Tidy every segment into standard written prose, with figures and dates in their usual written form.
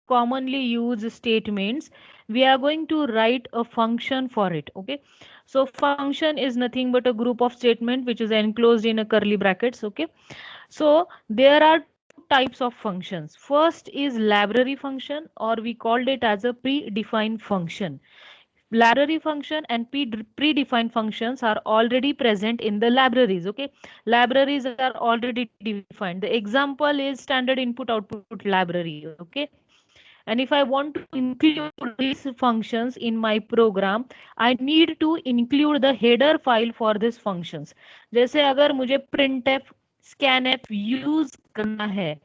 commonly used statements, we are going to write a function for it. Okay, so function is nothing but a group of statement which is enclosed in a curly brackets. Okay, so there are two types of functions. First is library function, or we called it as a predefined function. Library function and predefined functions are already present in the libraries. Okay, libraries are already defined. The example is standard input output library. Okay, and if I want to include these functions in my program, I need to include the header file for these functions. जैसे अगर मुझे printf scanf use करना है,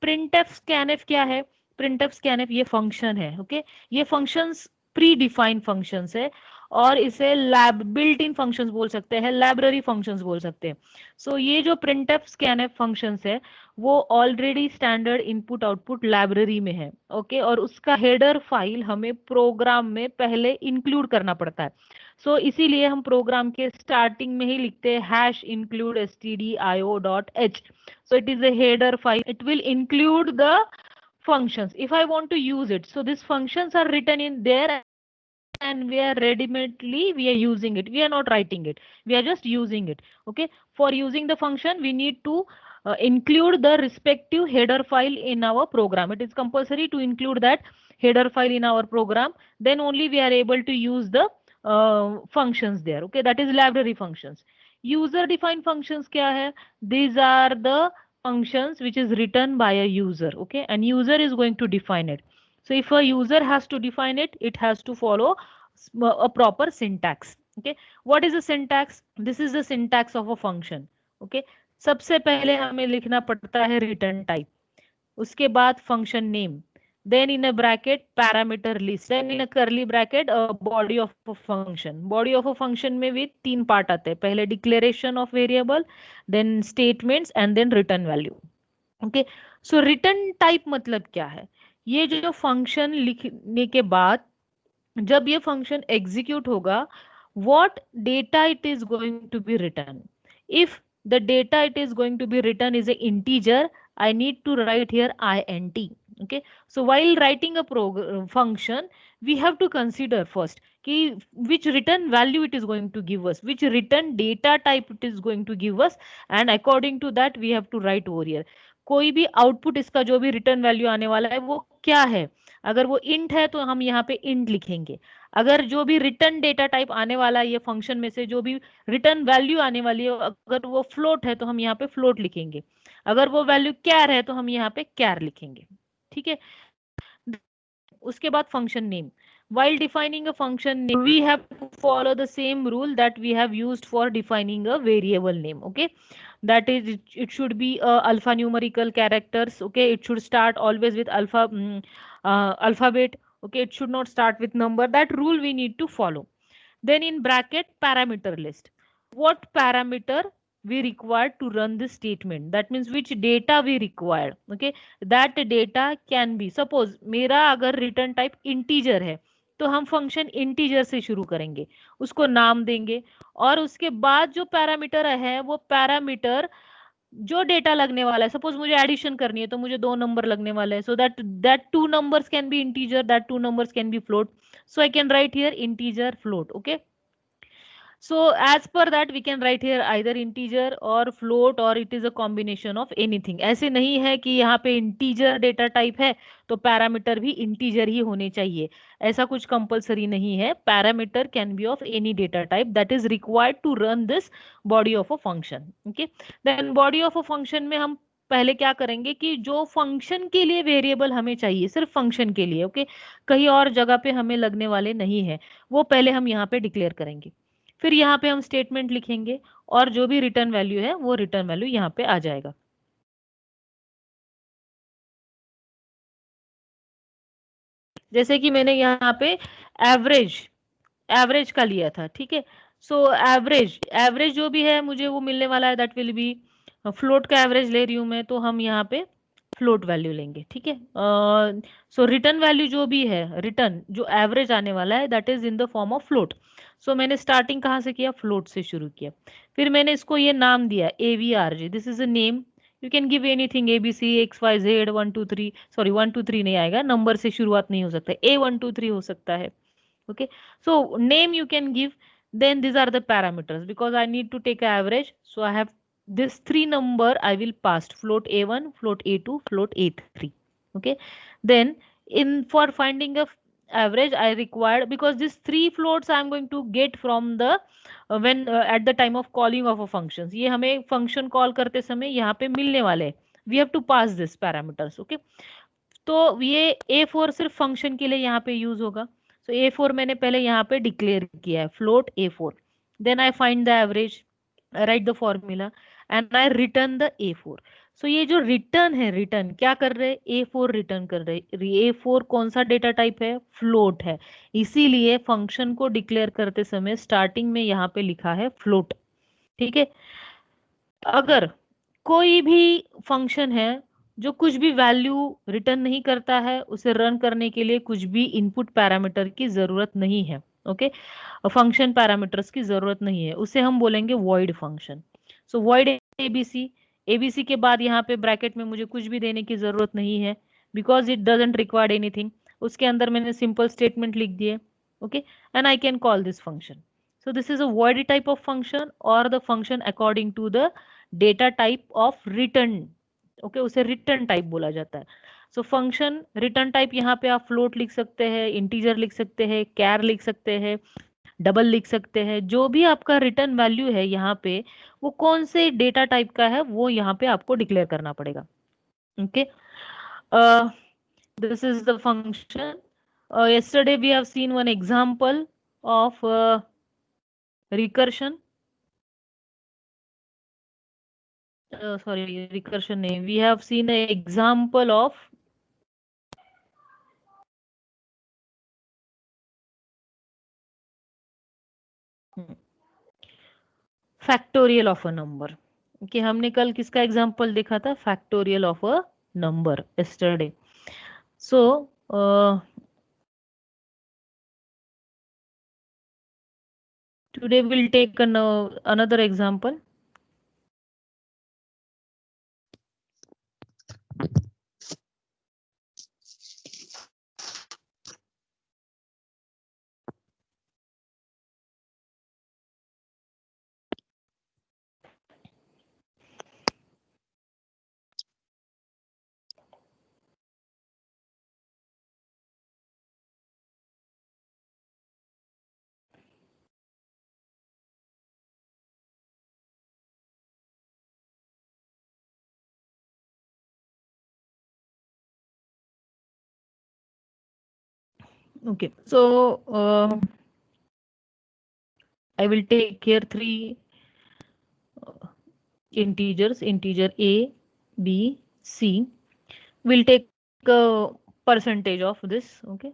printf scanf क्या है? printf scanf ये function है. Okay, ये फंक्शंस प्री डिफाइंड फंक्शंस है, और इसे लैब बिल्ट इन फंक्शंस बोल सकते हैं, लाइब्रेरी फंक्शंस बोल सकते हैं. सो ये जो printf scanf फंक्शंस है वो already standard input output library में है. ओके, और उसका हेडर फाइल हमें प्रोग्राम में पहले इंक्लूड करना पड़ता है. इसीलिए हम प्रोग्राम के स्टार्टिंग में ही लिखते हैं hash include stdio.h. it is a header file. It will include the functions if I want to use it. So these functions are written in there, and we are using it. We are not writing it, we are just using it. Okay, for using the function we need to include the respective header file in our program. It is compulsory to include that header file in our program, then only we are able to use the functions there. Okay, that is library functions. User defined functions kya hai? These are the functions which is written by a user. Okay, and user is going to define it. So if a user has to define it, it has to follow a proper syntax. Okay, what is the syntax? This is the syntax of a function. Okay, सबसे पहले हमें लिखना पड़ता है return type, उसके बाद function name, then in a bracket parameter list, then in a curly bracket body of a function. Body of a function में भी तीन पार्ट आते हैं, पहले declaration of variable, then statements and then return value. Okay, so return type मतलब क्या है? ये जो फंक्शन लिखने के बाद जब ये फंक्शन एग्जीक्यूट होगा, what data it is going to be written. If the data it is going to be written is a integer, I need to write here int. Okay, so while writing a function, we have to consider first कि which return value it is going to give us, which return data type it is going to give us, and according to that we have to write over here. कोई भी output इसका जो भी return value आने वाला है वो क्या है? अगर वो इंट है तो हम यहाँ पे इंट लिखेंगे. अगर जो भी रिटर्न डेटा टाइप आने वाला है ये फंक्शन में से, जो भी रिटर्न वैल्यू आने वाली है, अगर वो फ्लोट है तो हम यहाँ पे फ्लोट लिखेंगे. अगर वो वैल्यू कैर है तो हम यहाँ पे कैर लिखेंगे. ठीक है, उसके बाद function name. while defining a function name we have to follow the same rule that we have used for defining a variable name. Okay, that is it should be alphanumerical characters. Okay, it should start always with alphabet. Okay, it should not start with number. That rule we need to follow. Then in bracket parameter list, what parameter we require to run this statement, that means which data we require. Okay, that data can be, suppose मेरा अगर return type integer है तो हम function integer से शुरू करेंगे, उसको नाम देंगे, और उसके बाद जो पैरामीटर है वो पैरामीटर जो डेटा लगने वाला है, सपोज मुझे एडिशन करनी है तो मुझे 2 नंबर लगने वाले हैं, so that 2 numbers can be integer, that 2 numbers can be float. So I can write here integer float. Okay, so as per that we can write here either integer or float, or it is a combination of anything. ऐसे नहीं है कि यहाँ पे integer data type है तो parameter भी integer ही होने चाहिए, ऐसा कुछ compulsory नहीं है. Parameter can be of any data type that is required to run this body of a function. Okay, then body of a function में हम पहले क्या करेंगे कि जो फंक्शन के लिए वेरिएबल हमें चाहिए, सिर्फ फंक्शन के लिए, ओके, कहीं और जगह पे हमें लगने वाले नहीं है, वो पहले हम यहाँ पे डिक्लेयर करेंगे. फिर यहाँ पे हम स्टेटमेंट लिखेंगे, और जो भी रिटर्न वैल्यू है वो रिटर्न वैल्यू यहाँ पे आ जाएगा. जैसे कि मैंने यहाँ पे एवरेज एवरेज का लिया था. ठीक है, सो एवरेज एवरेज जो भी है मुझे वो मिलने वाला है, दैट विल बी फ्लोट का एवरेज ले रही हूँ मैं, तो हम यहाँ पे फ्लोट वैल्यू लेंगे. ठीक है, सो रिटर्न वैल्यू जो भी है, रिटर्न जो एवरेज आने वाला है that is in the form of float. So मैंने स्टार्टिंग कहाँ से किया? फ्लोट से शुरू किया. फिर मैंने इसको ये नाम दिया AVRG, this is a name. You can give anything, ABC, XYZ 1 2 3, sorry 1 2 3 नहीं आएगा, नंबर से शुरुआत नहीं हो सकता, A 1 2 3 हो सकता है. Okay, so name you can give. Then these are the parameters, because I need to take an average, so I have this three number I will pass: float A1, float A2, float A3. Okay, then in for finding a average I required, because these three floats I am going to get from the when at the time of calling of a functions, ये हमें function call करते समय यहाँ पे मिलने वाले हैं. We have to pass this parameters. Okay, तो ये A4 सिर्फ फंक्शन के लिए यहाँ पे यूज होगा. सो A4 मैंने पहले यहाँ पे डिक्लेयर किया है, float A4. Then I find the average, write the formula, and I return the A4. So ये जो रिटर्न है, रिटर्न क्या कर रहे हैं, A4 रिटर्न कर रहे हैं. A4 कौन सा डेटा टाइप है, फ्लोट है. इसीलिए फंक्शन को डिक्लेयर करते समय स्टार्टिंग में यहाँ पे लिखा है फ्लोट. ठीक है. अगर कोई भी फंक्शन है जो कुछ भी वैल्यू रिटर्न नहीं करता है, उसे रन करने के लिए कुछ भी इनपुट पैरामीटर की जरूरत नहीं है. ओके, फंक्शन पैरामीटर्स की जरूरत नहीं है, उसे हम बोलेंगे वॉइड फंक्शन. सो वॉइड एबीसी, एबीसी के बाद यहाँ पे ब्रैकेट में मुझे कुछ भी देने की जरूरत नहीं है, because it doesn't required anything. उसके अंदर मैंने सिंपल स्टेटमेंट लिख दिए. Okay, and I can call this function. So this is a void type of function, or the function according to the data type of return. Okay, उसे return type बोला जाता है. So function return type यहाँ पे आप float लिख सकते हैं, integer लिख सकते हैं, char लिख सकते हैं, डबल लिख सकते हैं. जो भी आपका रिटर्न वैल्यू है यहाँ पे, वो कौन से डेटा टाइप का है वो यहाँ पे आपको डिक्लेयर करना पड़ेगा. Okay, this is the function. Yesterday we have seen one example of recursion. Sorry, recursion name. We have seen an example of factorial of a number. कि हमने कल किसका एग्जाम्पल देखा था, factorial of a number, yesterday. So today we'll take another example. Okay, so I will take here three integers, integer A, B, C. We'll take a percentage of this. Okay.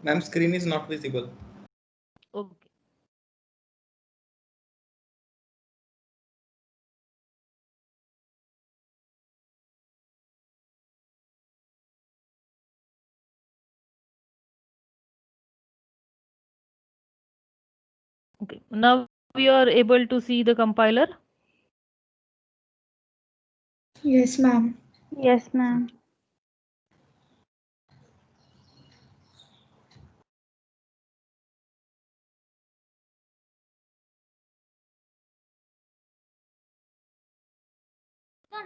Ma'am, screen is not visible. Okay. Okay. Now we are able to see the compiler. Yes, ma'am. Yes, ma'am.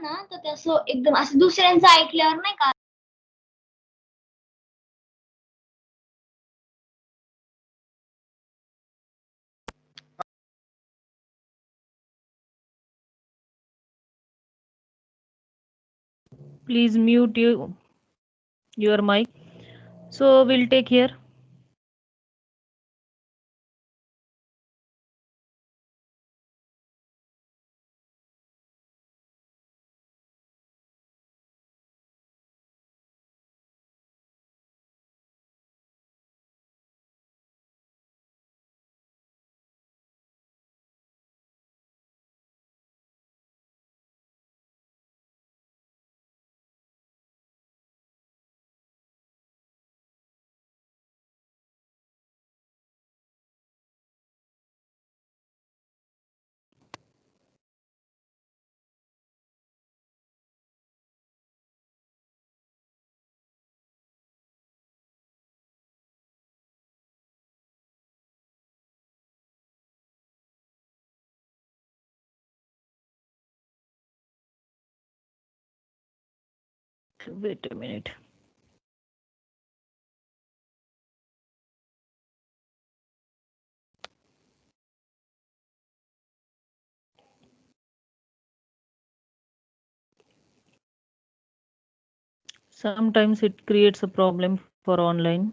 ना तर त्याचं एकदम असं दुसऱ्यांचं ऐकल्यावर नाही का Please mute your mic. So we'll take here. wait a minute. Sometimes it creates a problem for online.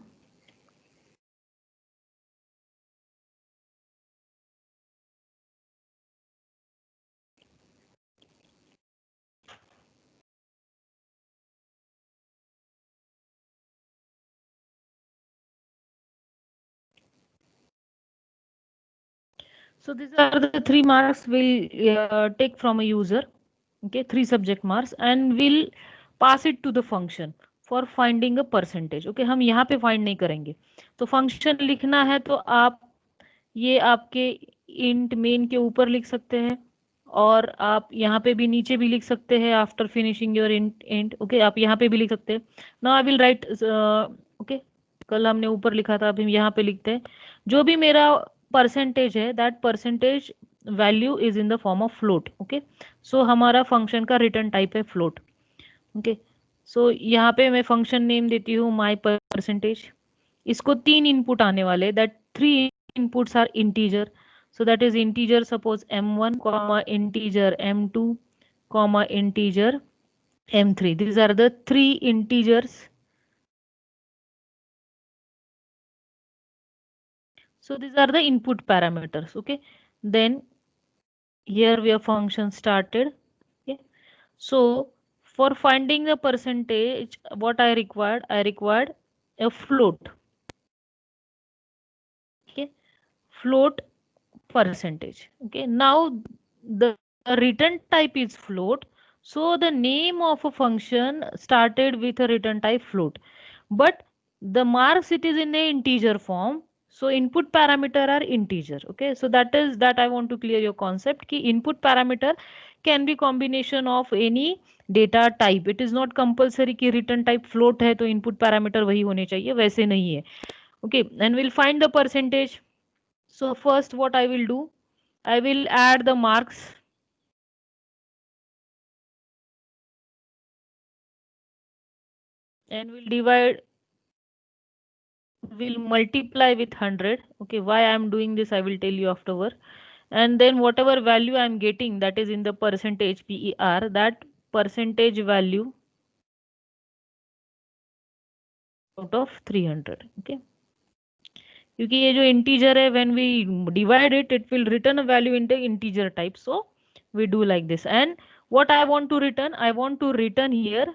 So these are the 3 marks we'll take from a user. Okay, 3 subject marks, and we'll pass it to the function for finding a percentage. Okay, हम यहाँ पे find नहीं करेंगे. तो function लिखना है तो आप ये आपके int main के ऊपर लिख सकते हैं, और आप यहाँ पे भी नीचे भी लिख सकते हैं after finishing your int. Okay, आप यहाँ पे भी लिख सकते हैं. Now I will write. Okay, कल हमने ऊपर लिखा था, अभी यहाँ पे लिखते हैं. जो भी मेरा परसेंटेज है, that percentage value is in the form of float. Okay, so हमारा फंक्शन का रिटर्न टाइप है फ्लोट. ओके, सो यहाँ पे मैं फंक्शन नेम देती हूँ माई परसेंटेज. इसको 3 इनपुट आने वाले, that 3 inputs are integer. So that is integer, suppose m1 comma integer m2 comma integer m3. These are the 3 integers. So these are the input parameters. Okay, then here we have function started. Okay, so for finding the percentage, what I required a float. Okay, float percentage. Okay, now the return type is float, so the name of a function started with a return type float, but the marks it is in a integer form, so input parameter are integer. Okay, so that I want to clear your concept ki input parameter can be combination of any data type. It is not compulsory कि return type float है तो input parameter वही होने चाहिए, वैसे नहीं है. Okay, and we'll find the percentage. So first what I will do, I will add the marks. And we'll multiply with 100. Okay, why I am doing this I will tell you afterward. And then whatever value I am getting, that is in the percentage PER, that percentage value out of 300. Okay, क्योंकि ये जो integer है, when we divide it, it will return a value in the integer type. So we do like this. And what I want to return, I want to return here,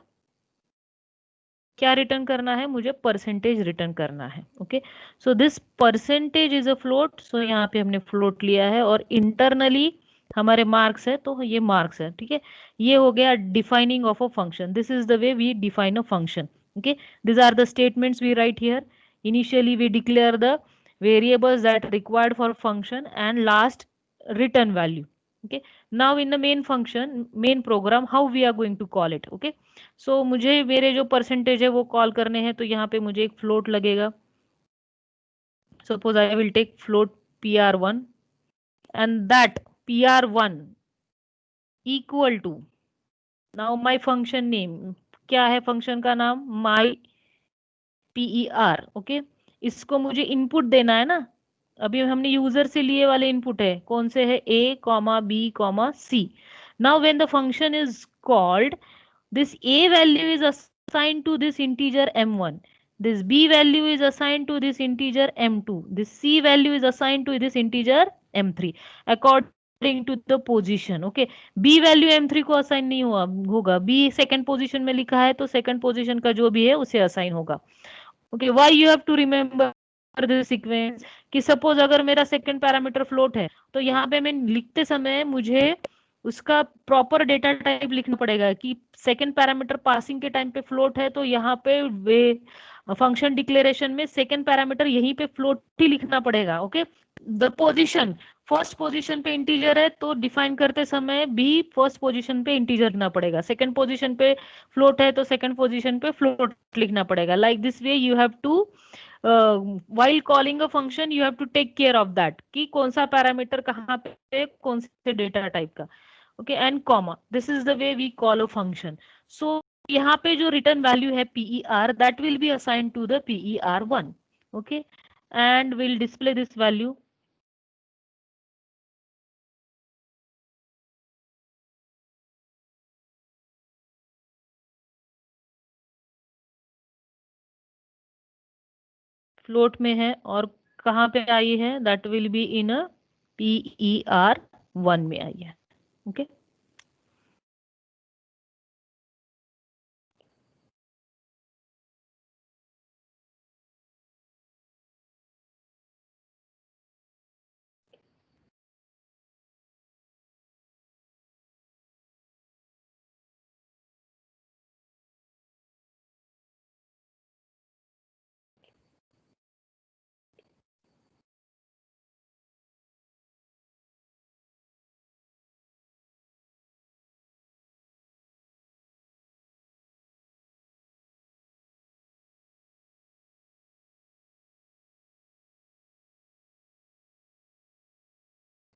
क्या return करना है मुझे, percentage return करना है. Okay, so this percentage is a float. So यहाँ पे हमने float लिया है और इंटरनली हमारे मार्क्स है, तो ये मार्क्स है. ठीक है, ये हो गया defining of a function. This is the way we define a function. Okay, this are the statements we write here. Initially we declare the variables that required for function, and last return value. Okay, now in the main function, main program, how we are going to call it. Okay, so मुझे मेरे जो percentage है वो call करने हैं, तो यहाँ पे मुझे एक फ्लोट लगेगा. Suppose I will take float PR1, and that PR1 equal to, now my function name, क्या है फंक्शन का नाम, my PER. ओके, इसको मुझे इनपुट देना है ना. अभी हमने यूजर से लिए वाले इनपुट है, कौन से है, A, B, C. Now when the function is called, this A value is assigned to this integer m1, this B value is assigned to this integer m2, this C value is assigned to this integer m3 according to the position. Okay, B value m3 को assign नहीं हुआ होगा, B second position में लिखा है तो second position का जो भी है उसे असाइन होगा. Okay, why you have to remember this sequence, कि सपोज अगर मेरा सेकंड पैरामीटर फ्लोट है, तो यहाँ पे मैं लिखते समय मुझे उसका प्रॉपर डेटा टाइप लिखना पड़ेगा कि सेकंड पैरामीटर पासिंग के टाइम पे फ्लोट है, तो यहाँ पे वे फंक्शन डिक्लेरेशन में सेकंड पैरामीटर यहीं पे फ्लोट ही लिखना पड़ेगा. Okay, the position, first position पे इंटीजर है तो डिफाइन करते समय भी फर्स्ट पोजीशन पे इंटीजर लिखना पड़ेगा. सेकंड पोजीशन पे फ्लोट है तो सेकंड पोजीशन पे फ्लोट लिखना पड़ेगा. Like this way you have to, while calling a function you have to take care of that कि कौन सा पैरामीटर कहाँ पे कौन से डेटा टाइप का. Okay, and comma, this is the way we call a function. So यहाँ पे जो रिटर्न वैल्यू है PER, that will be assigned to the PER1. Okay, and we'll display this value. Float में है और कहाँ पे आई है, that will be in a PER1 में आई है. Okay,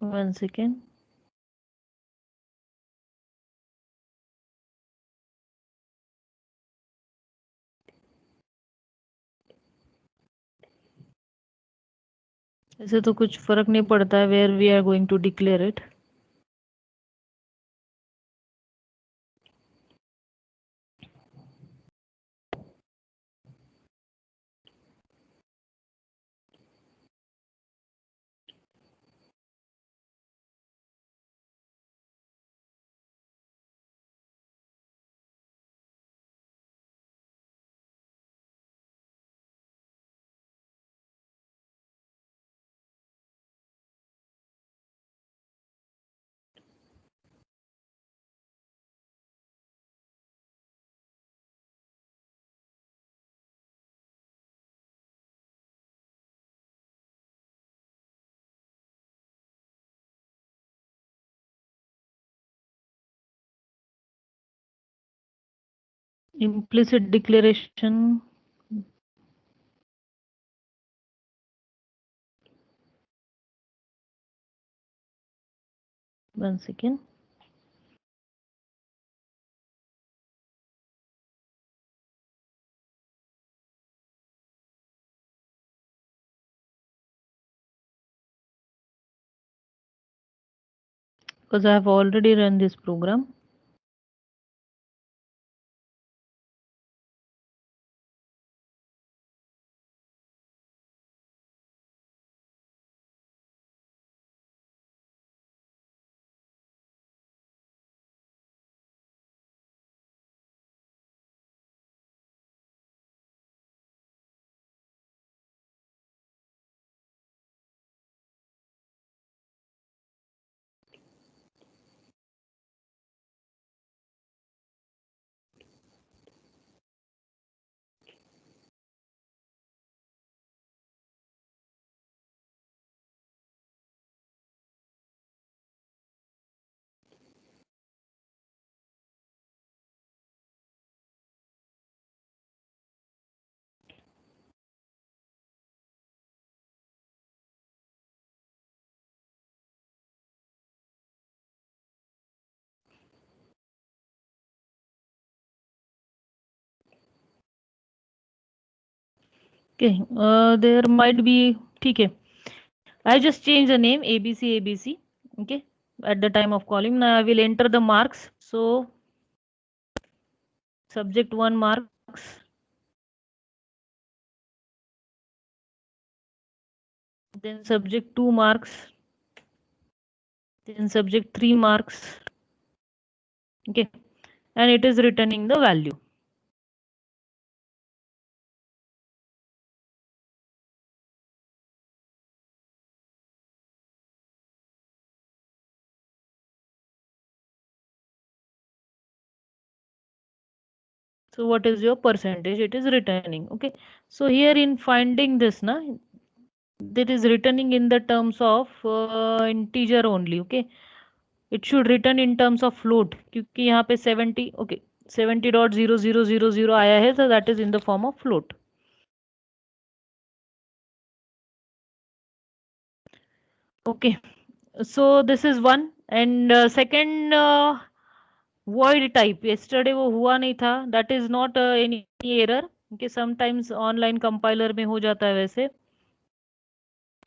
one second. ऐसे तो कुछ फर्क नहीं पड़ता है where we are going to declare it. Implicit declaration. One second. Because I have already run this program. Okay, there might be, okay. I just change the name ABC ABC. Okay, at the time of calling. Now I will enter the marks. So subject 1 marks, then subject 2 marks, then subject 3 marks. Okay, and it is returning the value. So what is your percentage? It is returning. Okay, so here in finding this, na, that is returning in the terms of integer only. Okay, it should return in terms of float क्योंकि यहाँ पे 70, okay, 70.0000 आया है, so that is in the form of float. Okay, so this is one, and second void type yesterday वो हुआ नहीं था, that is not any error, okay, sometimes online compiler में हो जाता है वैसे.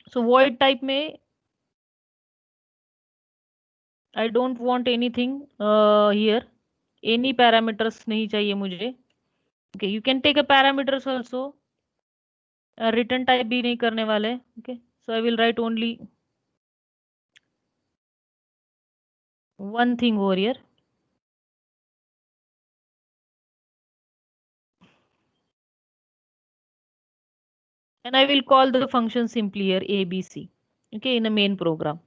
So void type में I don't want anything here, any parameters नहीं चाहिए मुझे. Okay, you can take a parameters also, return type भी नहीं करने वाले. Okay, so I will write only one thing over here. And I will call the function simply here ABC, okay, in a main program.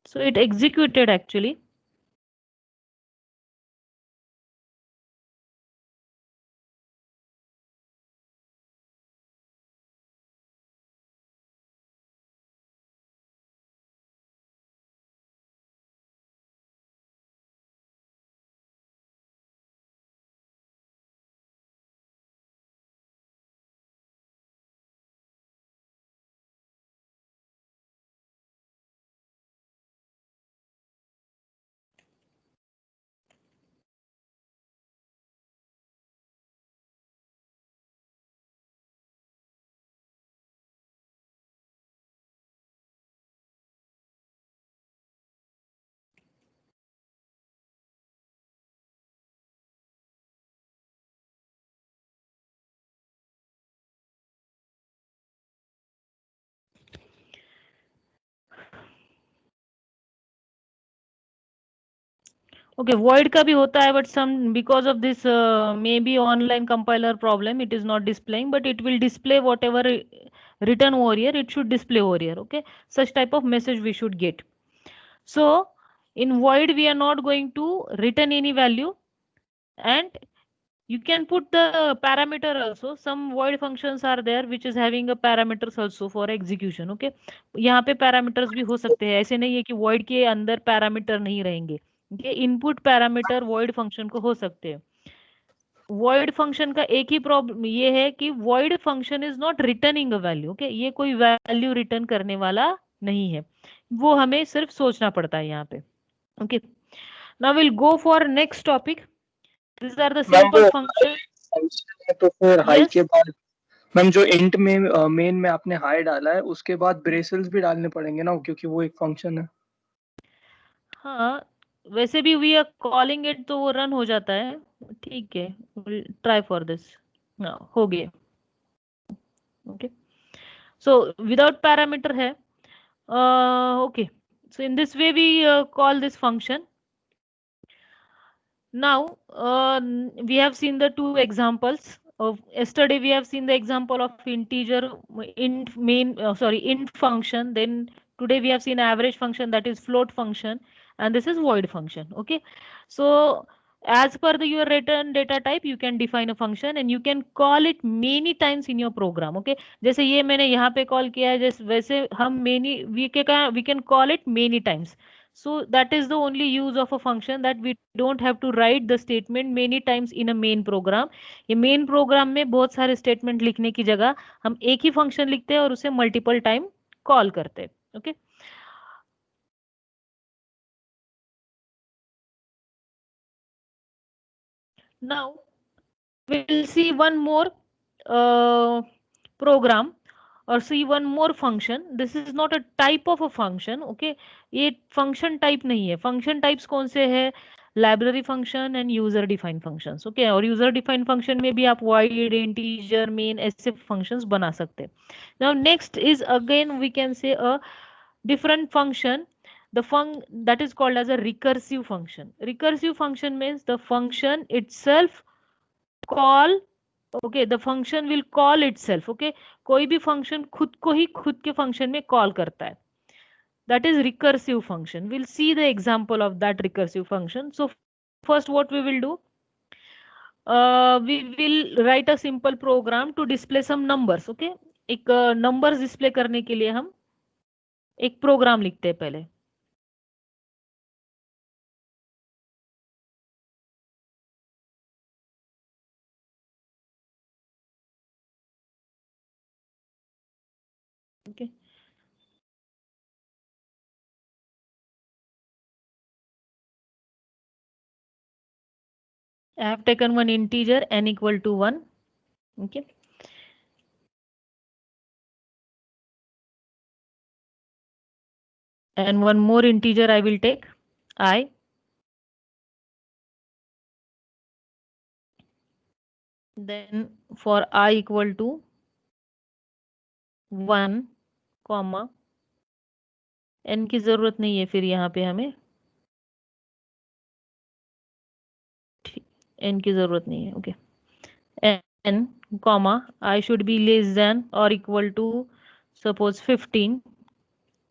So it executed actually. Okay, void का भी होता है, but some because of this maybe online compiler problem, it is not displaying, but it will display whatever written over here. It should display over here. Okay, such type of message we should get. So in void we are not going to return any value, and you can put the parameter also. Some void functions are there which is having a parameters also for execution. Okay, यहाँ पे parameters भी हो सकते हैं, ऐसे नहीं है कि void के अंदर parameter नहीं रहेंगे. Okay, input parameter void function को हो सकते हैं. void फंक्शन का एक ही प्रॉब्लम ये है कि void function is not returning a value. Okay, ये कोई वैल्यू रिटर्न करने वाला नहीं है, वो हमें सिर्फ सोचना पड़ता है यहाँ पे. Okay, now will go for next topic. These are the simple functions. तो फिर हाई Yes. के बाद मैम जो इंट में मेन में आपने हाई डाला है उसके बाद ब्रेसेस भी डालने पड़ेंगे ना, क्योंकि वो एक फंक्शन है. हाँ, वैसे भी वी आर कॉलिंग इट तो वो रन हो जाता है. ठीक है, ट्राई फॉर दिस. हो गया. ओके, सो विदाउट पैरामीटर है. Okay, so in this way we call this function. Now we have seen the two examples of yesterday. We have seen the example of integer int main int function. Then today we have seen average function, that is float function, and this is void function. Okay, so as per your return data type you can define a function and you can call it many times in your program. Okay, जैसे ये मैंने यहाँ पे call किया है, जैसे वैसे हम we can call it many times. So that is the only use of a function, that we don't have to write the statement many times in a main program. ये main program में बहुत सारे statement लिखने की जगह हम एक ही function लिखते हैं और उसे multiple time call करते हैं. Okay. Now we'll see one more program or see one more function. This is not a type of a function. Okay, ये function type नहीं है. Function types कौन से है? Library function and user defined functions. Okay, और user defined function में भी आप void, integer, main ऐसे functions बना सकते हैं. Now next is again we can say a different function. The that is called as a recursive function. Recursive function means the function itself call. Okay, the function will call itself. Okay, कोई भी function खुद को ही खुद के function में call करता है. That is recursive function. We'll see the example of that recursive function. So first what we will do, we will write a simple program to display some numbers. Okay, एक numbers display करने के लिए हम एक programme लिखते हैं पहले. Okay. I have taken one integer n equal to 1. Okay. And one more integer I will take, I. Then for I equal to 1, comma, n की जरूरत नहीं है फिर यहाँ पे हमें, n की जरूरत नहीं है. Okay, n, comma, I should be less than or equal to suppose 15,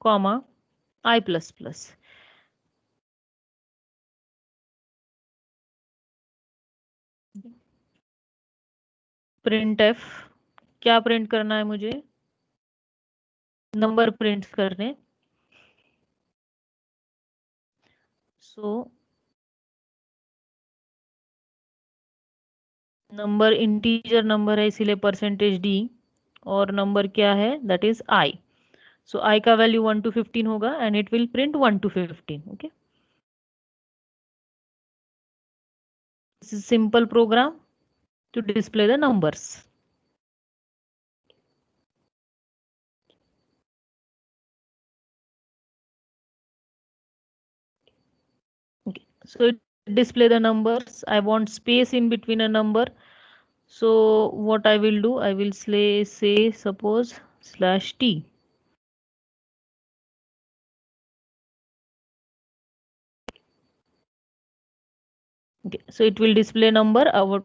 comma, I plus plus. printf, क्या प्रिंट करना है मुझे, नंबर प्रिंट करने. सो नंबर इंटीजर नंबर है इसीलिए परसेंटेज डी, और नंबर क्या है, दैट इज आई. सो आई का वैल्यू 1 to 15 होगा and it will print 1 to 15. Okay, this is simple program to display the numbers. Okay, so it display the numbers. I want space in between a number. So what I will do, I will say suppose /t. Okay, so it will display number our,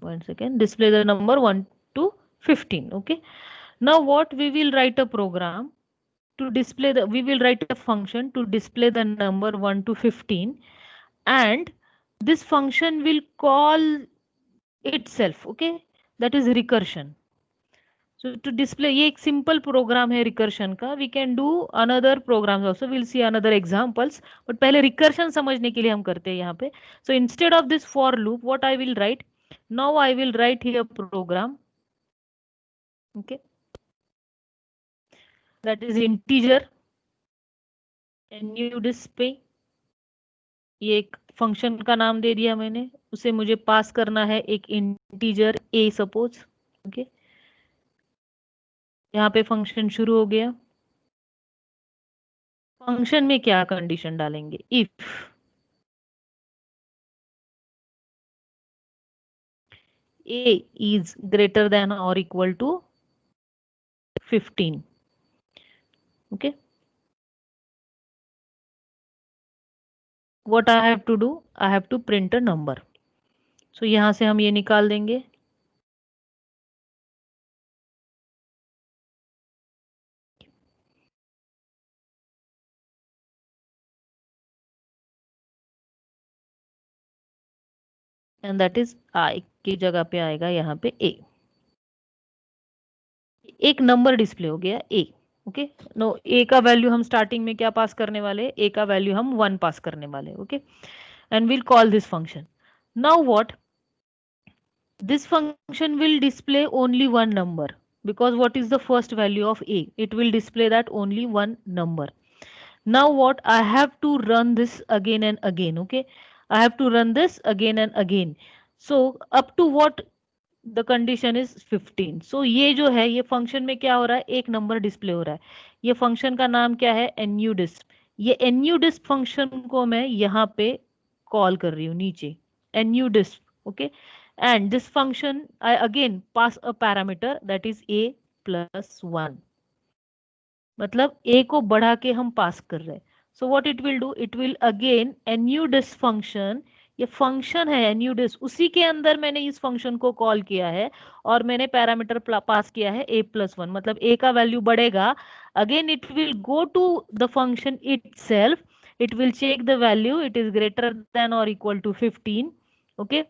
one second, display the number 1 to 15. Okay, now what we will write a program to display the, we will write a function to display the number 1 to 15, and this function will call itself. Okay, that is recursion. So to display, ये एक simple program है recursion का. We can do another programs also. We'll see another examples. But पहले recursion समझने के लिए हम करते हैं यहाँ पे. So instead of this for loop, what I will write? Now I will write here program. Okay. That is integer. And new display. ये एक function का नाम दे दिया मैंने. उसे मुझे पास करना है एक integer a suppose. Okay. यहाँ पे फंक्शन शुरू हो गया. फंक्शन में क्या कंडीशन डालेंगे, if a is greater than or equal to 15. Okay, what I have to do, I have to print a number. So यहां से हम ये निकाल देंगे. एंड दैट इज आई की जगह पे आएगा यहाँ पे a. एक नंबर डिस्प्ले हो गया a. ओके, नो a का वैल्यू हम स्टार्टिंग में क्या पास करने वाले, a का वैल्यू हम 1 पास करने वाले. Okay, and will call this function. Now what, this function will display only one number, because what is the first value of a, it will display that only one number. Now what, I have to run this again and again. Okay, I have to run this again and again. So up to what the condition is 15. So ये जो है, ये function में क्या हो रहा है, एक नंबर डिस्प्ले हो रहा है. ये function का नाम क्या है, nudist. ये nudist function को मैं यहाँ पे कॉल कर रही हूँ नीचे, nudist. Okay, and this function I again pass a parameter that is a plus 1. मतलब a को बढ़ा के हम पास कर रहे हैं. So what it will do, it will again nudist function, ये फंक्शन है nudist, उसी के अंदर मैंने इस फंक्शन को कॉल किया है और मैंने पैरामीटर पास किया है a plus 1. मतलब a का वैल्यू बढ़ेगा, again it will go to the function itself it will check the value, it is greater than or equal to 15. Okay,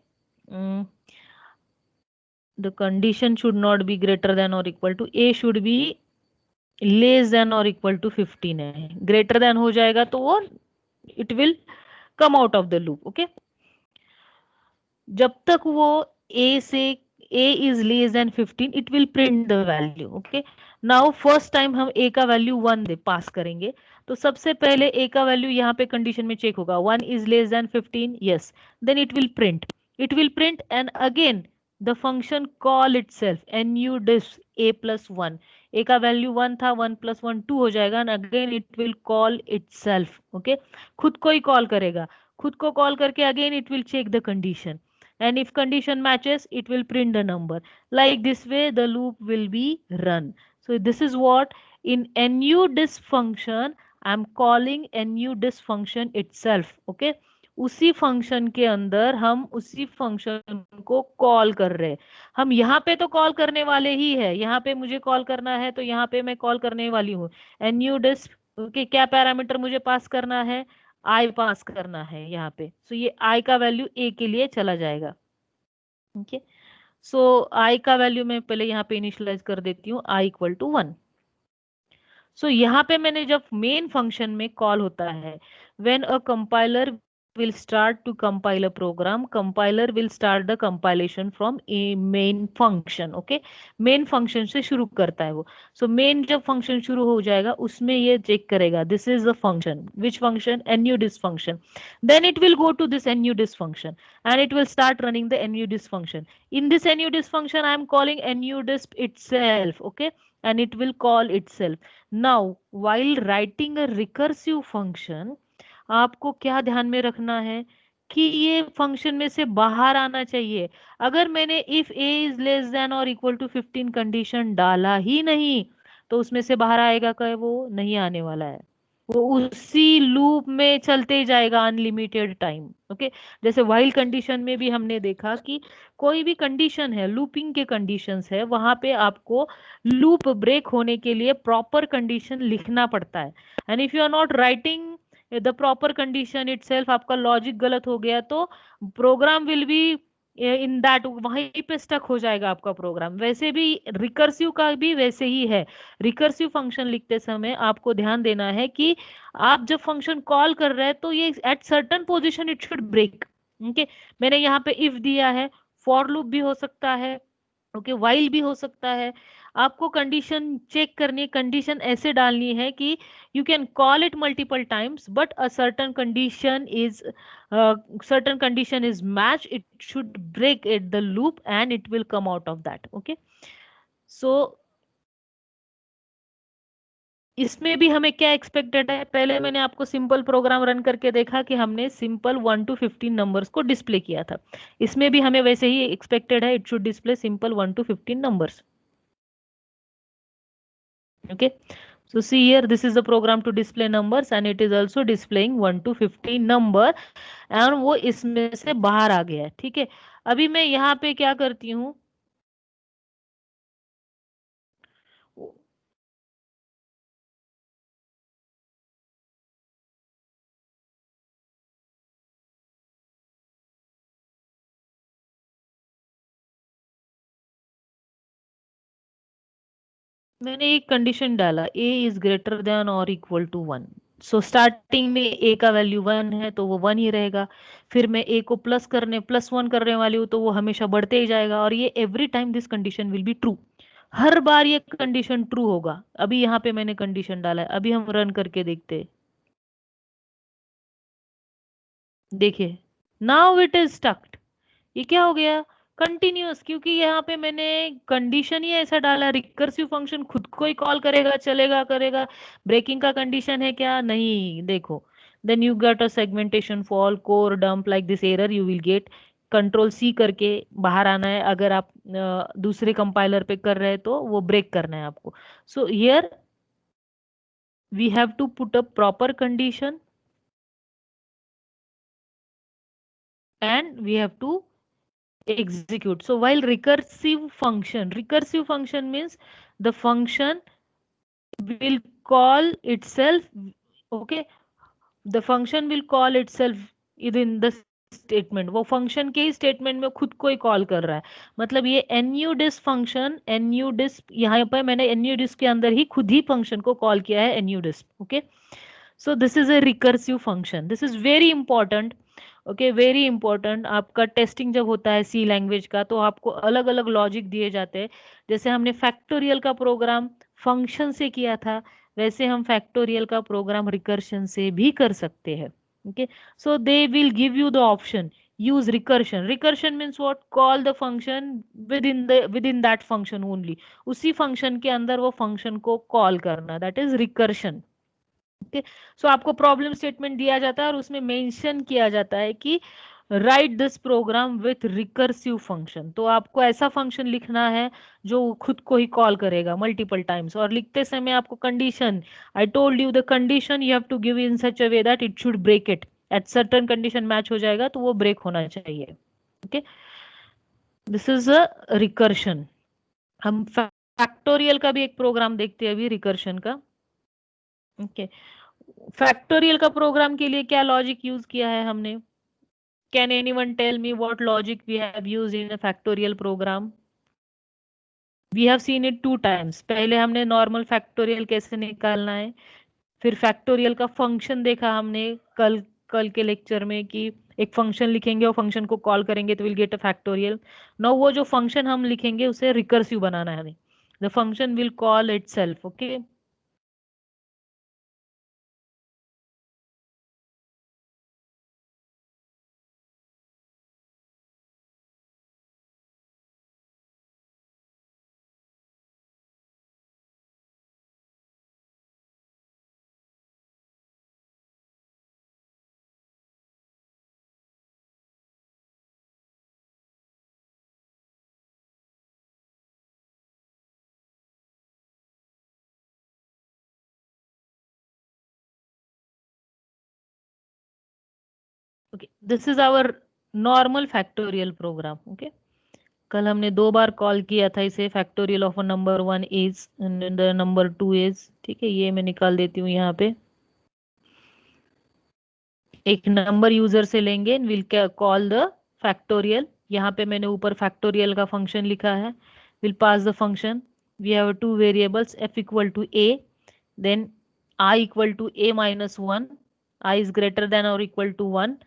the condition should not be greater than or equal to, a should be less than और equal to 15 है, greater than हो जाएगा तो वो it will come out of the loop. Okay, जब तक वो a से a is less than 15 it will print the value. Okay, now first time हम a का वैल्यू 1 दे पास करेंगे, तो सबसे पहले a का वैल्यू यहाँ पे कंडीशन में चेक होगा, 1 is less than 15, yes, then it will print and again the function call itself nudis a plus 1. a का वैल्यू 1 था, 1 plus 1 2 हो जाएगा, and again it will call itself. Okay, खुद को ही कॉल करेगा, खुद को कॉल करके again it will check the condition, and if condition matches it will print the number. Like this way the loop will be run. So this is what in nudis function I am calling nudis function itself. Okay, उसी function के अंदर हम उसी function को call कर रहे हैं. हम यहाँ पे तो कॉल करने वाले ही है, यहाँ पे मुझे कॉल करना है तो यहाँ पे मैं कॉल करने वाली हूँ nudis. ओके, क्या पैरामीटर मुझे पास करना है, i पास करना है यहाँ पे. सो ये i का वैल्यू a के लिए चला जाएगा. ओके, सो i का वैल्यू मैं पहले यहाँ पे इनिशियलाइज कर देती हूँ, i इक्वल टू 1. सो यहाँ पे मैंने जब मेन फंक्शन में कॉल होता है, when a compiler will start to compile a program, compiler will start the compilation from a main function. Okay, main function से शुरू करता है वो. So main जब function शुरू हो जाएगा उसमें ये check करेगा, this is the function, which function, nudis function. Then it will go to this nudis function and it will start running the nudis function. In this nudis function I am calling nudis itself. Okay, and it will call itself. Now while writing a recursive function आपको क्या ध्यान में रखना है कि ये function में से बाहर आना चाहिए. अगर मैंने if a is less than और इक्वल टू 15 कंडीशन डाला ही नहीं तो उसमें से बाहर आएगा क्या, वो नहीं आने वाला है, वो उसी लूप में चलते ही जाएगा अनलिमिटेड टाइम. ओके, जैसे व्हाइल कंडीशन में भी हमने देखा कि कोई भी कंडीशन है, लूपिंग के कंडीशंस है, वहां पे आपको लूप ब्रेक होने के लिए प्रॉपर कंडीशन लिखना पड़ता है. And if you are not writing the proper condition itself, आपका लॉजिक गलत हो गया तो program will be in that, वहीं पे स्टक हो जाएगा आपका प्रोग्राम. वैसे भी रिकर्सिव का भी वैसे ही है. रिकर्सिव फंक्शन लिखते समय आपको ध्यान देना है कि आप जब फंक्शन कॉल कर रहे हैं तो ये at certain position it should break. Okay, मैंने यहाँ पे इफ दिया है, फॉर लूप भी हो सकता है, ओके, व्हाइल भी हो सकता है. आपको कंडीशन चेक करनी है, कंडीशन ऐसे डालनी है कि you can call it multiple times but a certain condition is matched, it should break it the loop and it will come out of that. Okay, so इसमें भी हमें क्या एक्सपेक्टेड है, पहले मैंने आपको सिंपल प्रोग्राम रन करके देखा कि हमने सिंपल 1 to 15 नंबर्स को डिस्प्ले किया था. इसमें भी हमें वैसे ही एक्सपेक्टेड है, it should display simple 1 to 15 numbers. Okay, so see here, this is the program to display numbers and it is also displaying 1 to 15 number and वो इसमें से बाहर आ गया है. ठीक है, अभी मैं यहाँ पे क्या करती हूँ, मैंने एक कंडीशन डाला, a इज ग्रेटर देन और इक्वल टू 1. सो स्टार्टिंग में a का वैल्यू 1 है तो वो 1 ही रहेगा. फिर मैं a को +1 करने वाली हूँ तो वो हमेशा बढ़ते ही जाएगा, और ये every time this condition will be true. हर बार ये कंडीशन ट्रू होगा. अभी यहाँ पे मैंने कंडीशन डाला है, अभी हम रन करके देखते हैं. देखिए, नाउ इट इज स्टक्ड. ये क्या हो गया, कंटिन्यूअस, क्योंकि यहाँ पे मैंने कंडीशन ही ऐसा डाला. रिकर्सिव फंक्शन खुद को ही कॉल करेगा, चलेगा, करेगा. ब्रेकिंग का कंडीशन है क्या, नहीं. देखो, then you get a segmentation fault, core dump, like this error you will get. Control C करके बाहर आना है. अगर आप दूसरे कंपाइलर पे कर रहे हैं तो वो ब्रेक करना है आपको. So here we have to put a proper condition and we have to execute. So while recursive function means the function will call itself, okay, the function will call itself in the statement, वो function के ही statement में खुद को ही call कर रहा है। मतलब ये NuDis फंक्शन, NuDis यहाँ पर मैंने NuDis के अंदर ही खुद ही फंक्शन को कॉल किया है NuDis। Okay, so this is a recursive function, this is very important. Okay, very important. आपका टेस्टिंग जब होता है सी लैंग्वेज का, तो आपको अलग अलग लॉजिक दिए जाते हैं। जैसे हमने फैक्टोरियल का प्रोग्राम फंक्शन से किया था, वैसे हम फैक्टोरियल का प्रोग्राम रिकर्शन से भी कर सकते हैं। Okay, so they will give you the option, use recursion. Recursion means what? Call the function with in that function only, उसी फंक्शन के अंदर वो फंक्शन को कॉल करना, दैट इज रिकर्शन। ओके, सो आपको प्रॉब्लम स्टेटमेंट दिया जाता है और उसमें मेंशन किया जाता है कि write this program with recursive function. तो आपको ऐसा फंक्शन लिखना है जो खुद को ही कॉल करेगा मल्टीपल टाइम्स, और लिखते समय आपको condition, I told you the condition you have to give in such a way that it should break it, at certain condition match हो जाएगा तो वो ब्रेक होना चाहिए। Okay, this is a recursion. हम फैक्टोरियल का भी एक प्रोग्राम देखते हैं अभी रिकर्शन का। ओके, फैक्टोरियल का प्रोग्राम के लिए क्या लॉजिक यूज किया है हमने? Can anyone tell me what logic we have used in a factorial program? We have seen it two times. पहले हमने नॉर्मल फैक्टोरियल कैसे निकालना है, फिर फैक्टोरियल का फंक्शन देखा हमने कल कल के लेक्चर में कि एक फंक्शन लिखेंगे और फंक्शन को कॉल करेंगे तो will get a factorial. Now वो जो फंक्शन हम लिखेंगे उसे रिकर्सिव बनाना है हमें, the function will call itself. Okay, okay, this is our normal factorial program. Okay, कल हमने दो बार कॉल किया था इसे, factorial of number 1 is and number 2 is. ठीक है, ये मैं निकाल देती हूँ यहाँ पे। एक नंबर यूजर से लेंगे, विल कॉल द फैक्टोरियल। यहाँ पे मैंने ऊपर फैक्टोरियल का फंक्शन लिखा है, will pass the function. We have two variables, f equal to a, then I equal to a minus 1, I is greater than or equal to 1,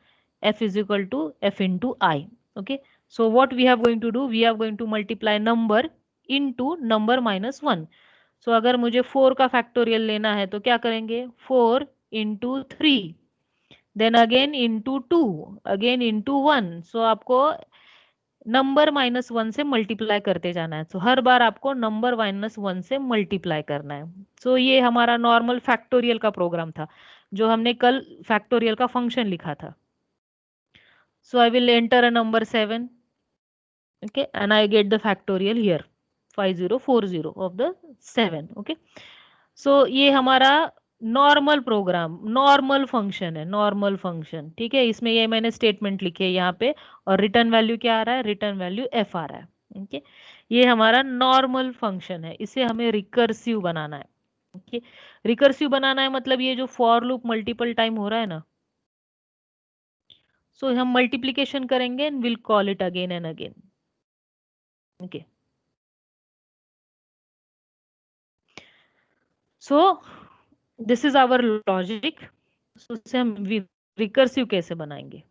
f is equal to f into I. Okay, so what we are going to do, we are going to multiply number into number minus 1. So अगर मुझे 4 का factorial लेना है तो क्या करेंगे, 4 into 3, then again into 2, again into 1। So आपको number minus 1 से मल्टीप्लाई करते जाना है। सो हर बार आपको नंबर माइनस 1 से मल्टीप्लाई करना है। सो ये हमारा नॉर्मल फैक्टोरियल का प्रोग्राम था जो हमने कल फैक्टोरियल का फंक्शन लिखा था। So I will enter a number 7, okay, and I get the factorial here, 5040 of the 7। okay, सो ये हमारा नॉर्मल प्रोग्राम, नॉर्मल फंक्शन है, नॉर्मल फंक्शन। ठीक है, इसमें ये मैंने स्टेटमेंट लिखे है यहाँ पे, और रिटर्न वैल्यू क्या आ रहा है, रिटर्न वैल्यू f आ रहा है। ओके, ये हमारा नॉर्मल फंक्शन है, इसे हमें रिकर्सिव बनाना है। ओके, रिकर्सिव बनाना है मतलब ये जो फॉर लूप मल्टीपल टाइम हो रहा है ना, सो हम मल्टीप्लीकेशन करेंगे and will call it again and again. Okay, so this is our logic. उससे हम रिकर्सिव कैसे बनाएंगे?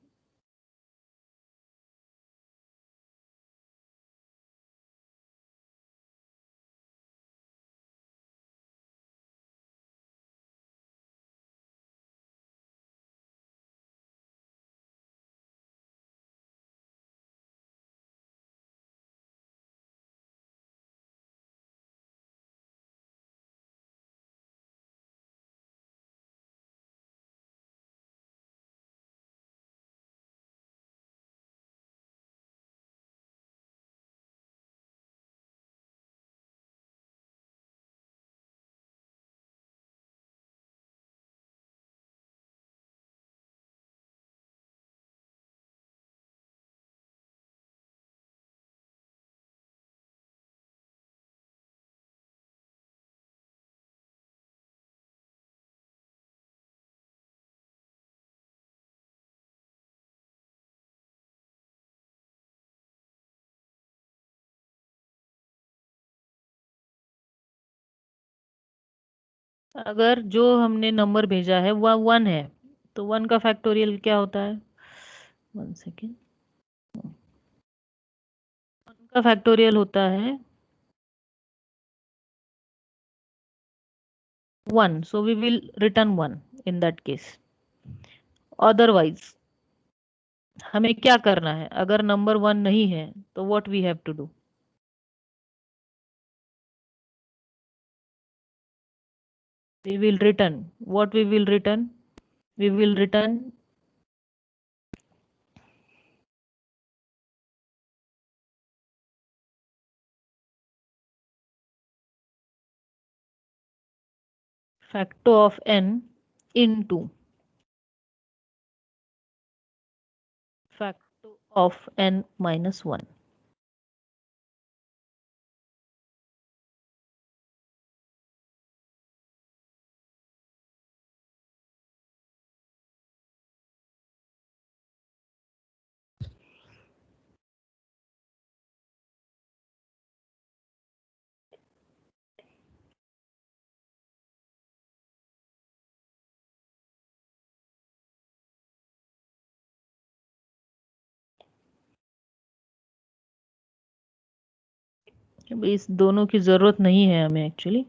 अगर जो हमने नंबर भेजा है वह 1 है तो 1 का फैक्टोरियल क्या होता है? 1 सेकेंड। 1 का फैक्टोरियल होता है 1, so we will return 1 in that case. Otherwise हमें क्या करना है? अगर नंबर 1 नहीं है तो what we have to do? We will return. What we will return? We will return factor of n into factor of n minus 1. इस दोनों की जरूरत नहीं है हमें actually.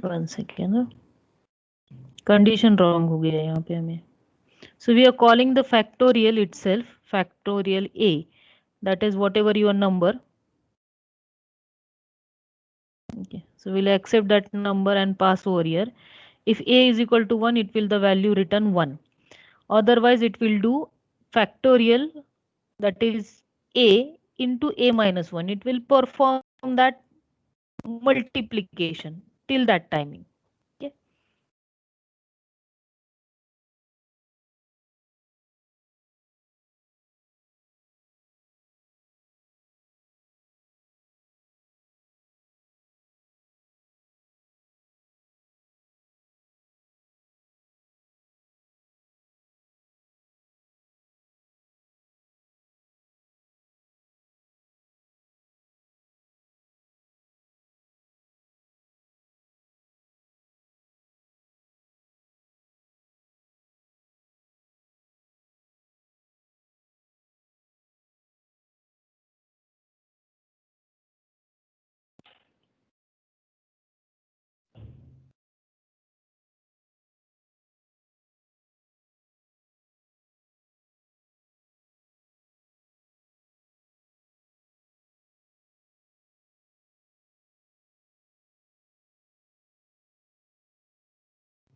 One second, condition wrong हो गया यहाँ पे हमें। So we are calling the factorial itself factorial a, that is whatever your number. Okay, so we'll accept that number and pass over here. If a is equal to 1, it will the value return 1. Otherwise it will do factorial, that is a into a minus 1. It will perform that multiplication till that timing. Okay.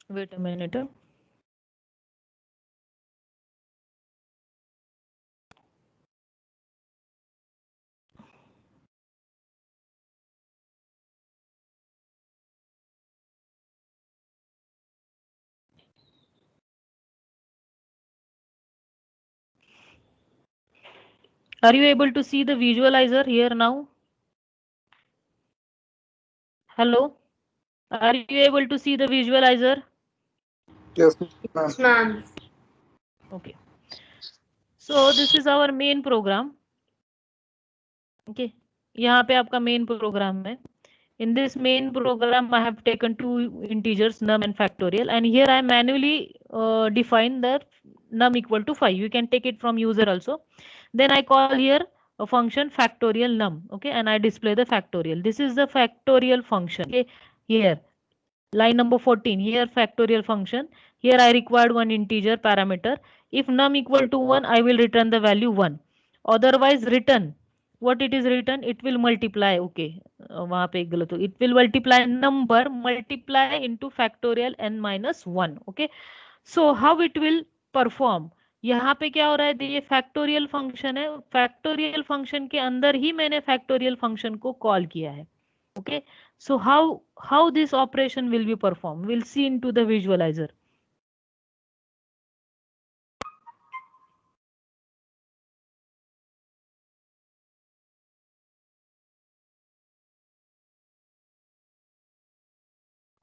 Wait a minute. Are you able to see the visualizer here now? Hello? Are you able to see the visualizer? Yes, ma'am. Okay. So this is our main program. Okay. यहाँ पे आपका main program है. In this main program, I have taken two integers, num and factorial, and here I manually define the num equal to 5. You can take it from user also. Then I call here a function factorial num, okay, and I display the factorial. This is the factorial function, okay, here. Line number 14, here factorial function. Here I required one integer parameter. If num equal to 1, I will return the value 1. Otherwise return. What it is written? It will multiply. Okay. वहाँ पे एक गलत हो. It will multiply number multiply into factorial n minus 1. Okay. So how it will perform? यहाँ पे क्या हो रहा है? ये फैक्टोरियल फंक्शन है. फैक्टोरियल फंक्शन के अंदर ही मैंने फैक्टोरियल फंक्शन को कॉल किया है. Okay. So how this operation will be performed? We'll see into the visualizer.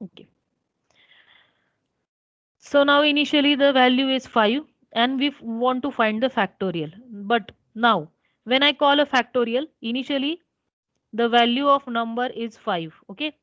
Okay. So now initially the value is 5 and we want to find the factorial. But now when I call a factorial, initially the value of number is 5. Okay.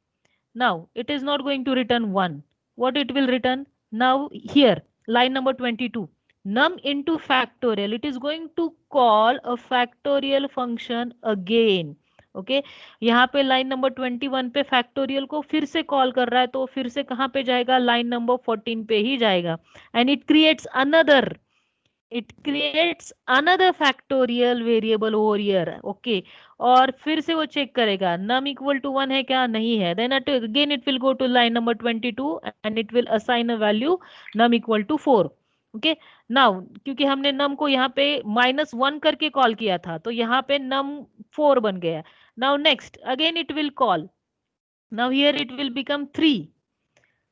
Now it is not going to return 1. What it will return? Now here, line number 22. Num into factorial. It is going to call a factorial function again. Okay यहाँ पे line number 21 पे factorial को फिर से call कर रहा है, तो फिर से कहाँ पे जाएगा? लाइन नंबर 14 पे ही जाएगा. And it creates another factorial variable over here. Okay. और फिर से वो चेक करेगा num equal to 1 है क्या? नहीं है. Then again it will go to line number 22 and it will assign a value num equal to 4. Okay. Now क्योंकि हमने num को यहाँ पे -1 करके कॉल किया था, तो यहाँ पे num 4 बन गया. Now next again it will call. Now here it will become 3.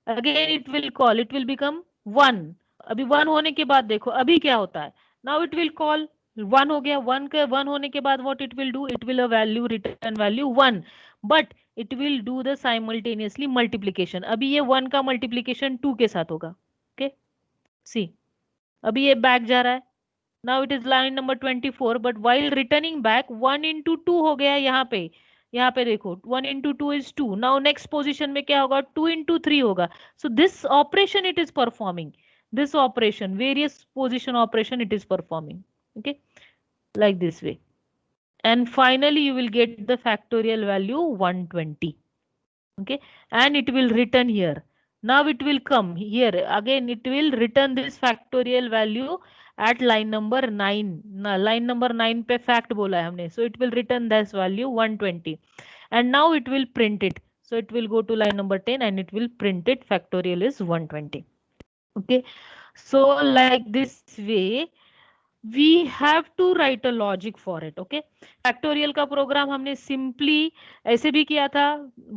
Again it will call. It will become 1. अभी 1 होने के बाद देखो अभी क्या होता है. Now it will call. 1 हो गया. 1 होने के बाद what it will do? It will a value return value 1. But it will do the simultaneously multiplication. अभी ये 1 का multiplication 2 के साथ होगा. Okay. See. अभी ये back जा रहा है. Now it is line number 24. But while returning back 1 into 2 हो गया यहाँ पे देखो 1 into 2 is 2. Now next position में क्या होगा? 2 into 3 होगा. So this operation it is performing. This operation, various position operation it is performing. Okay, like this way. And finally you will get the factorial value 120. Okay, and it will return here. Now it will come here again. It will return this factorial value at line number 9. line number 9 पे fact बोला है हमने. So it will return this value 120. And now it will print it. So it will go to line number 10 and it will print it. Factorial is 120. Okay. So like this way we have to write a logic for it. Okay. Factorial का program हमने simply ऐसे भी किया था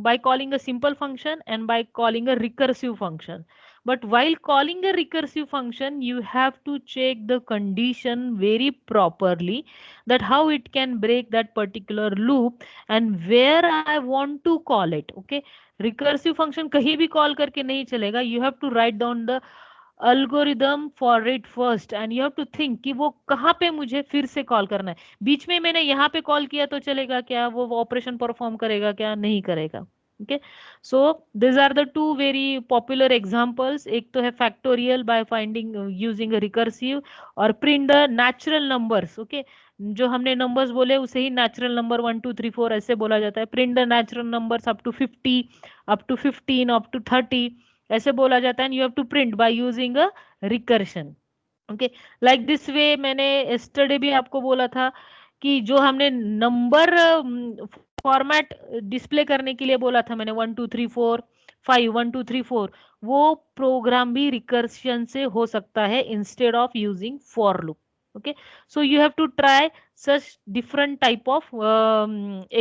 by calling a simple function and by calling a recursive function. But while calling a recursive function, you have to check the condition very properly, that how it can break that particular loop and where I want to call it. Okay. Recursive function कहीं भी call करके नहीं चलेगा. You have to write down the algorithm for it first and you have to think कि वो कहाँ पे मुझे फिर से कॉल करना है. बीच में मैंने यहाँ पे कॉल किया तो चलेगा क्या? वो ऑपरेशन परफॉर्म करेगा क्या? नहीं करेगा. Okay, so these are the two very popular examples. एक तो है factorial by finding using a recursive और print the natural numbers. Okay, जो हमने numbers बोले उसे ही natural number 1 2 3 4 ऐसे बोला जाता है. Print the natural numbers up to 50, up to 15, up to 30 ऐसे बोला जाता है. And you have to print by using a recursion. Okay, like this way मैंने yesterday भी आपको बोला था कि जो हमने नंबर फॉर्मेट डिस्प्ले करने के लिए बोला था मैंने 1 2 3 4 5 1 2 3 4 वो प्रोग्राम भी रिकर्शन से हो सकता है instead of using for loop. Okay, so you have to try such different type of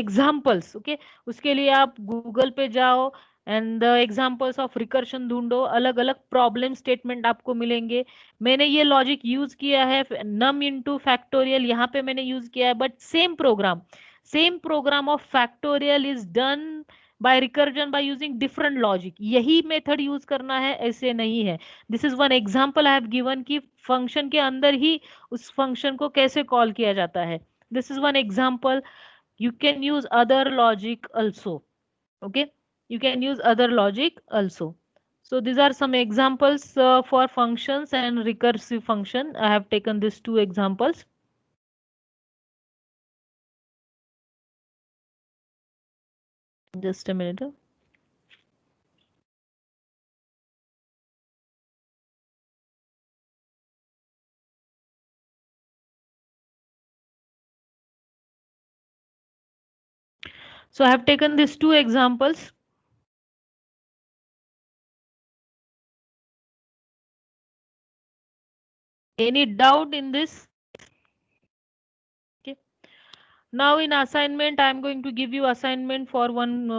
examples. Okay, उसके लिए आप गूगल पे जाओ and the examples of recursion ढूंढो. अलग अलग प्रॉब्लम स्टेटमेंट आपको मिलेंगे. मैंने ये लॉजिक यूज किया है नम इनटू फैक्टोरियल यहाँ पे मैंने यूज किया है. But same programme of factorial is done by recursion by using different logic. यही मेथड यूज करना है ऐसे नहीं है. This is one example I have given कि फंक्शन के अंदर ही उस फंक्शन को कैसे कॉल किया जाता है. This is one example. You can use other logic also. Okay, you can use other logic also. So these are some examples for functions and recursive function. I have taken these two examples. Just a minute. So I have taken these two examples. Any doubt in this? Okay. Now in assignment, I am going to give you assignment for one